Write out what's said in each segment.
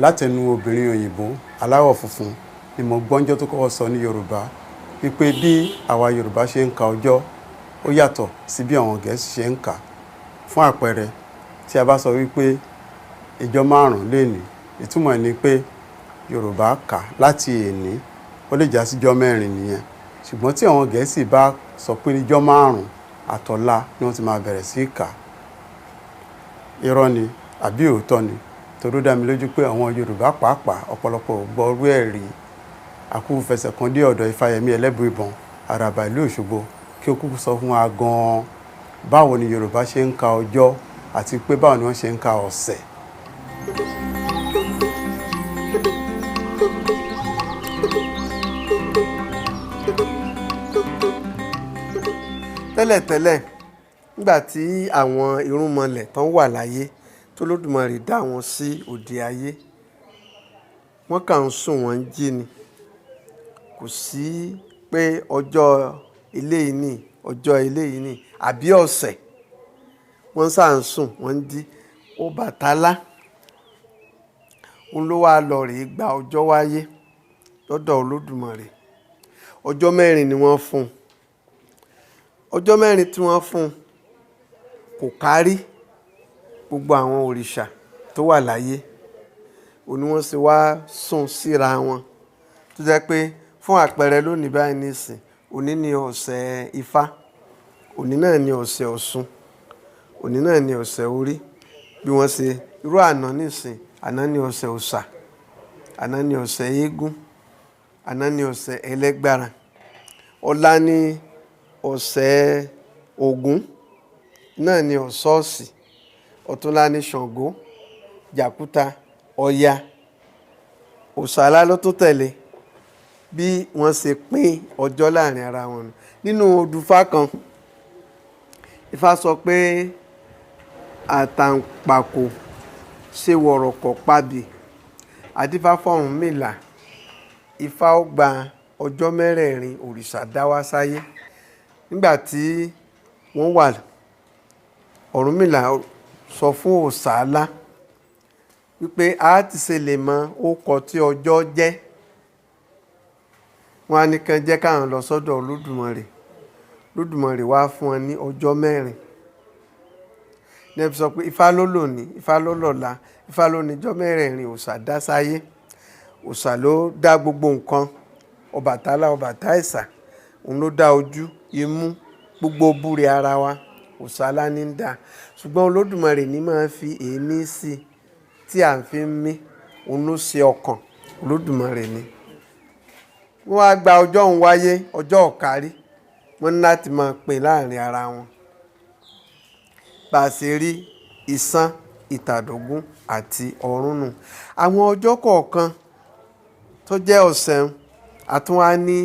látẹnu obìnrin òyìnbó aláwọ̀ funfun ni mo gbọ́njọ́ tó kọ́kọ́ sọ ní Yorùbá wípé bí àwa Yorùbá ṣe ń ka ọjọ́ ó yàtọ̀ sí bí àwọn Gẹ̀ẹ́sì ṣe ń kà. Fún àpẹẹrẹ, tí a bá sọ wípé ìjọ 5 lénìí, ìtumọ̀ ẹ̀ ni pé Yorùbá kà láti èní ó lè já sí ìjọ 4 nìyẹn. Ṣùgbọ́n tí àwọn Gẹ̀ẹ́sì bá sọ pé ìjọ 5 àtọ̀la ni wọ́n ti máa bẹ̀rẹ̀ sí kà. Irọ́ ni àbí òótọ́ ni? Torí ó dá mi lójú pé àwọn Yorùbá pàápàá ọ̀pọ̀lọpọ̀ ò gbọ́ orú ẹ̀ rí. Àkúkú fẹsẹ̀ kan dé ọ̀dọ̀ Ifáyẹmí Ẹlẹ́bùíbọn, Àràbà ìlú Òṣogbo, kí ó kúkú sọ fún wa gan-an báwo ni Yorùbá ṣe ń ka ọjọ́ àti pé báwo ni wọ́n ṣe ń ka ọ̀sẹ̀. Tẹ́lẹ̀tẹ́lẹ̀ nígbà tí àwọn irúnmọlẹ̀ tán wà láyé tó Olódùmarè dá wọn sí òde ayé, wọ́n kàn ń sùn wọ́n ń jí ni. Kò sí pé ọjọ́ eléyìí ni ọjọ́ eléyìí ni àbí ọ̀sẹ̀. Wọ́n ṣáà ń sùn wọ́n ń jí. Ọbàtálá òun ló wá lọ rèé gba ọjọ́ wáyé lọ́dọ̀ Olódùmarè. Ọjọ́ 4 ni wọ́n fún un. Ọjọ́ 4 tí wọ́n fún un kò kárí gbogbo àwọn òrìṣà tó wà láyé. Òun ni wọ́n sì wá sùn síra wọn tó jẹ́ pé fún àpẹẹrẹ lónìí báyìí nísìn, òní ni ọ̀sẹ̀ Ifá, òní náà ni ọ̀sẹ̀ Ọ̀ṣun, òní náà ni ọ̀sẹ̀ Orí. Bí wọ́n ṣe irú àná nísìn, àná ni ọ̀sẹ̀ Ọ̀ṣà, àná ni ọ̀sẹ̀ Eégún, àná ni ọ̀sẹ̀ Ẹlẹ́gbára, ọ̀la ni ọ̀sẹ̀ Ògún, náà ni Ọ̀ṣọ́ọ̀ṣì, ọ̀túnla ni Ṣàngó, Jàkúta, Ọya, Ọ̀ṣàlá ló tó tẹ̀lé. Bí wọ́n ṣe pín ọjọ́ láàrin ara wọn nínú odùfá kan, Ifá sọ pé àtàǹpàkò ṣe wọ̀rọ̀kọ̀ pabì, adífá f'Ọ̀rúnmìlà. Ifá ó gba ọjọ́ 4 òrìṣà dá wá sáyé. Nígbà tí wọ́n wà, Ọ̀rúnmìlà sọ fún Ọ̀ṣàlá wípé a ti ṣe lè mọ orúkọ tí ọjọ́ jẹ́. Wọ́n á ní kàn jẹ́ káwọn lọ sọ́dọ̀ Olódùmarè. Olódùmarè wá fún wọn ní ọjọ́ 4. Ní ẹ fi sọ pé Ifá ló lòní, Ifá ló lọ́la, Ifá ló ní ọjọ́ 4 òòṣà dá sáyé. Òòṣà ló dá gbogbo nǹkan. Ọbàtálá, Ọbàtáìsà, òun ló dá ojú, imú, gbogbo búre ara wa. Ọ̀ṣàlá ní ń dá. Ṣùgbọ́n Olódùmarè ní máa fi èémí sí tí à ń fi ń mí. Òun ló ṣe ọkàn, Olódùmarè ni. Wọ́n wá gba ọjọ́ òun wáyé, ọjọ́ ọ̀kárí. Wọ́n ní láti máa pè láàrin ara wọn. Bá a ṣe rí Ìṣán, Ìtàdógún àti Ọ̀rúnnù. Àwọn ọjọ́ kọ̀ọ̀kan tó jẹ́ ọ̀sẹ̀ a tún wá ní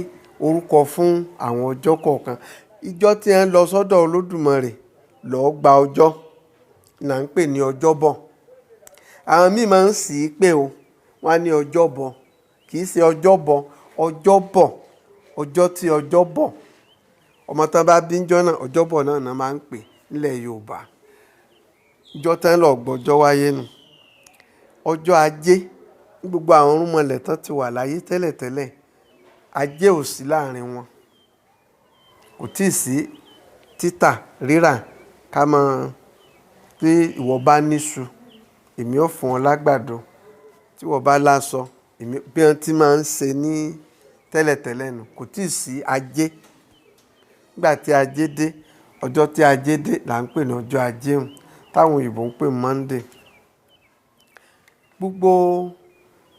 orúkọ fún àwọn ọjọ́ kọ̀ọ̀kan. Ìjọ tí ẹ ń lọ sọ́dọ̀ Olódùmarè lọ́ọ́ gba ọjọ́ là ń pè ní ọjọ́bọ̀. Àwọn míì máa ń sì í pé o, wọ́n á ní ọjọ́bọ̀. Kì í ṣe ọjọ́bọ̀, ọjọ́bọ̀, ọjọ́ tí ọjọ́ bọ̀. Ọmọ tán bá bí ńjọ́ náà, ọjọ́bọ̀ náà máa ń pè nílẹ̀ Yorùbá. Ìjọ tán lọ gbọ́jọ́ wáyé nù. Ọjọ́ Ajé, ní gbogbo àwọn irúnmọlẹ̀ tán ti wà láyé tẹ́lẹ̀tẹ́lẹ̀, Ajé ò sí láàrin wọn. Kò tíì sí títà rírà ká mọ̀ pé ìwọ bá níṣu, èmi ò fún ọ lágbàdo. Tí ìwọ bá láṣọ, èmi bí wọ́n ti máa ń ṣe ní tẹ́lẹ̀tẹ́lẹ̀ nù. Kò tíì sí Ajé. Nígbà tí Ajé dé, ọjọ́ tí Ajé dé là ń pè ní ọjọ́ Ajé hùn, táwọn òyìnbó ń pè Monday. Gbogbo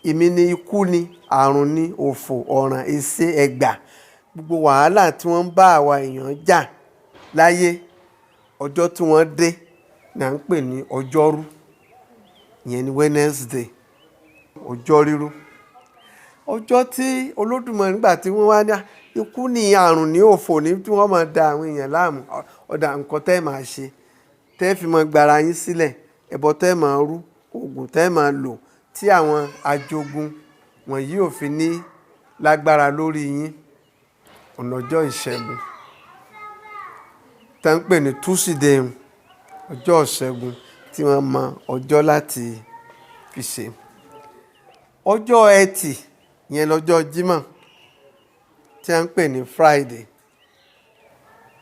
èmi ni ikú ni, àrùn ni, òfò, ọ̀ràn, èsè, ẹ̀gbà, gbogbo wàhálà tí wọ́n ń bá àwa èèyàn jà láyé, ọjọ́ tí wọ́n dé là ń pè ní ọjọ́rú. Ìyẹn ni Wednesday, ọjọ́ rírú. Ọjọ́ tí Olódùmarè nígbà tí wọ́n wá ní ikú ni, àrùn ni, òfò ni tí wọ́n máa da àwọn èèyàn láàmú. Ọ̀dà nǹkan tẹ́ máa ṣe, tẹ́ fi máa gbára yín sílẹ̀, ẹbọ tẹ́ máa rú, oògùn tẹ́ máa lò tí àwọn ajogun wọ̀nyí ò fi ní lágbára lórí yín. Ọ̀nà ọjọ́ ìṣẹ́gun tá ń pè ní Tuesday, ọjọ́ ìṣẹ́gun tí wọ́n mọ ọjọ́ láti fi ṣe. ọjọ́ ẹtì yẹn lọ́jọ́ Jímọ̀ tí a ń pè ní Friday,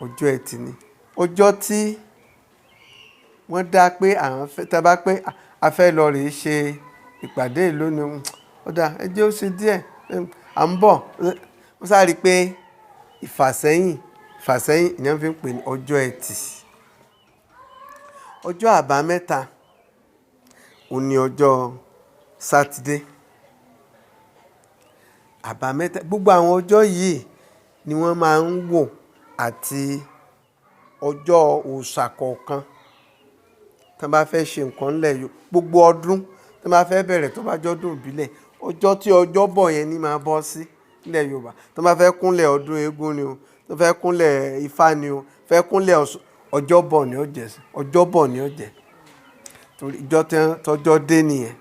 ọjọ́ ẹtì ni ọjọ́ tí wọ́n dá pé àwọn fẹ́ tá bá pé a fẹ́ lọ rèé ṣe ìpàdé lónìí ó dá ẹjẹ́ ó ṣe díẹ̀ à ń bọ̀ ó sáré pé ìfàsẹ́yìn ìyẹn fi ń pè ní ọjọ́ ẹtì. ọjọ́ àbámẹ́ta òun ni ọjọ́ sátidé. àbámẹ́ta gbogbo àwọn ọjọ́ yìí ni wọ́n máa ń wò àti ọjọ́ òòṣà kọ̀ọ̀kan tí wọ́n bá fẹ́ ṣe nǹkan ńlẹ̀ gbogbo ọdún tí wọ́n bá fẹ́ bẹ̀rẹ̀ tó bá jọ́dún ìbílẹ̀ ọjọ́ tí ọjọ́ bọ̀ yẹn ní máa bọ́ sí ilẹ̀ Yorùbá tí wọ́n bá fẹ́ kúnlẹ̀ ọdún eégún ni o tó fẹ́ kúnlẹ̀ Ifá ni o fẹ́ kúnlẹ̀ ọjọ́bọ̀ ni ó jẹ́ ọjọ́bọ̀ ni ó jẹ́ torí ìjọ tọjọ́ dé nìyẹn.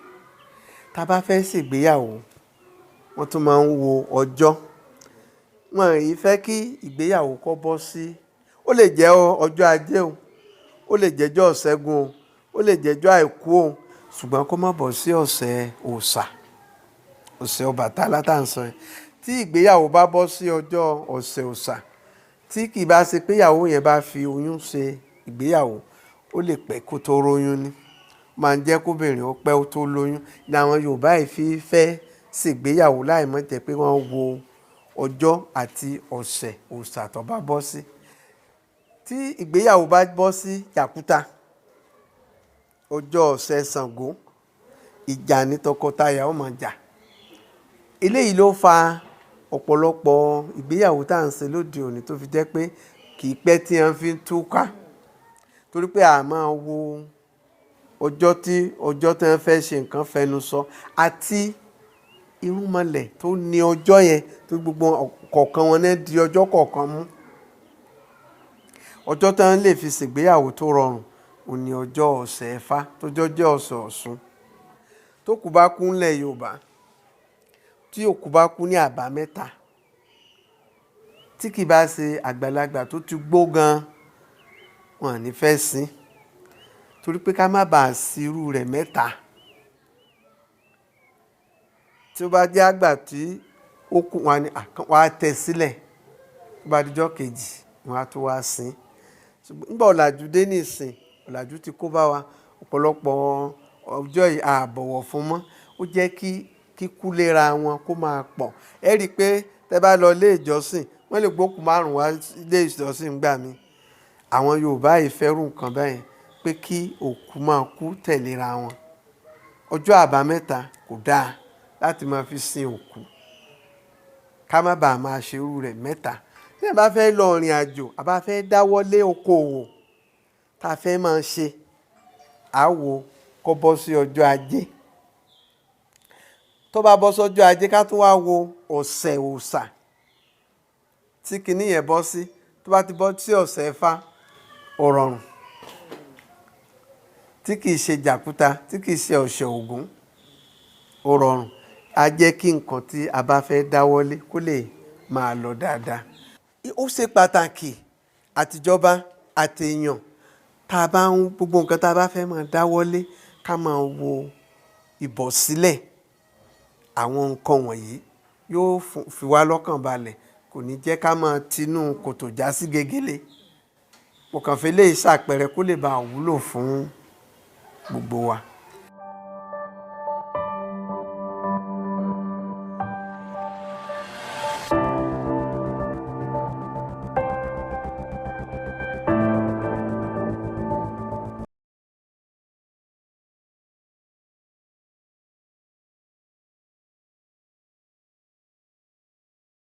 tá a bá fẹ́ ṣègbéyàwó wọ́n tún máa ń wo ọjọ́ wọn yìí fẹ́ kí ìgbéyàwó kó bọ́ sí ó lè jẹ́ ọjọ́ ajé o ó lè jẹ́jọ́ ṣẹ́gun o ó lè jẹ́jọ́ àìkú o ṣùgbọ́n kó má bọ́ sí ọ̀sẹ̀ òòṣà ọ̀sẹ̀ Ọbàtálá tá à ń sọ yẹn. tí ìgbéyàwó bá bọ́ sí ọjọ́ ọ̀sẹ̀ òòṣà tí kì í bá ṣe pé ìyàwó yẹn bá fi oyún ṣe ìgbéyàwó ó lè pẹ́ kó tó róyún ni máa ń jẹ́ kóbìnrin ó pẹ́ tó lóyún ní àwọn Yorùbá yìí fi fẹ́ ṣègbéyàwó láì mọ̀ jẹ́ pé wọ́n wo ọjọ́ àti ọ̀sẹ̀ òòṣà tó bá bọ́ sí. tí ìgbéyàwó bá bọ́ sí Yàkútà ọjọ́ ọ̀sẹ̀ Ṣàngó ìjà ní tọkọtaya ó máa jà. eléyìí ló fa ọ̀pọ̀lọpọ̀ ìgbéyàwó tá à ń ṣe lóde òní tó fi jẹ́ pé kì í pẹ́ tí wọ́n fi ń túká torí pé a máa wo ọjọ́ tí wọ́n fẹ́ ṣe nǹkan fẹnu sọ àti irúnmọlẹ̀ tó ní ọjọ́ yẹn tó gbogbo kọ̀ọ̀kan wọn náà di ọjọ́ kọ̀ọ̀kan mú. ọjọ́ tí wọ́n lè fi ṣègbéyàwó tó rọrùn ò ní ọjọ́ ọ̀sẹ̀ Ẹ̀fá tó jẹ́ ọ̀sẹ̀ Ọ̀ṣun. tó kù bá kú ńlẹ̀ Yorùbá tí òkú bá kú ní àbámẹ́ta tí kì bá ṣe àgbàlagbà tó ti gbó gan wọn ní fẹ́ sin torí pé ká má bàa sí irú rẹ̀ mẹ́ta. tí ó bá jẹ́ àgbà tí ó kú wọn á tẹ̀ sílẹ̀ tó bá dijọ́ kejì wọn á tó wá sin. nígbà ọ̀làjú dé nísìn ọ̀làjú ti kó bá wa ọ̀pọ̀lọpọ̀ ọjọ́ yìí àbọ̀wọ̀ fún mọ́ ó jẹ́ kíkú léra wọn kó máa pọ̀. ẹ rí i pé tẹ́ bá lọ ilé ìjọsìn wọ́n lè gbókùn 5 wá ilé ìjọsìn gbà mí. àwọn Yorùbá yìí fẹ́rù nǹkan bẹ́ẹ̀ pé kí òkú máa kú tẹ̀léra wọn. ọjọ́ àbámẹ́ta kò dáa láti máa fi sin òkú ká má bàa máa ṣe irú rẹ̀ mẹ́ta. tí ẹ bá fẹ́ lọ ìrìn àjò àbá fẹ́ dáwọ́lé okòwò tá a fẹ́ máa ṣe àwo kó bọ́ sí ọjọ́ ajé. tó bá bọ́ sọ́jọ́ ajé ká tún wá wo ọ̀sẹ̀ òòṣà tí kinní yẹn bọ́ sí. tó bá ti bọ́ sí ọ̀sẹ̀ Ẹ̀fá ó rọrùn tí kìí ṣe Jàkúta tí kìí ṣe ọ̀sẹ̀ Ògún ó rọrùn á jẹ́ kí nǹkan tí a bá fẹ́ dáwọ́lé kó lè máa lọ dáadáa. ó ṣe pàtàkì àtijọba àtèèyàn tá a bá ń gbogbo nǹkan tá a bá fẹ́ máa dáwọ́lé ká máa wo ìbọ̀sílẹ̀ àwọn nǹkan wọ̀nyí yóò fi wá lọ́kàn balẹ̀ kò ní jẹ́ ká máa tinú kòtò já sí gegele. mo kàn fi lè ṣàpẹẹrẹ kó lè bá wúlò fún gbogbo wa.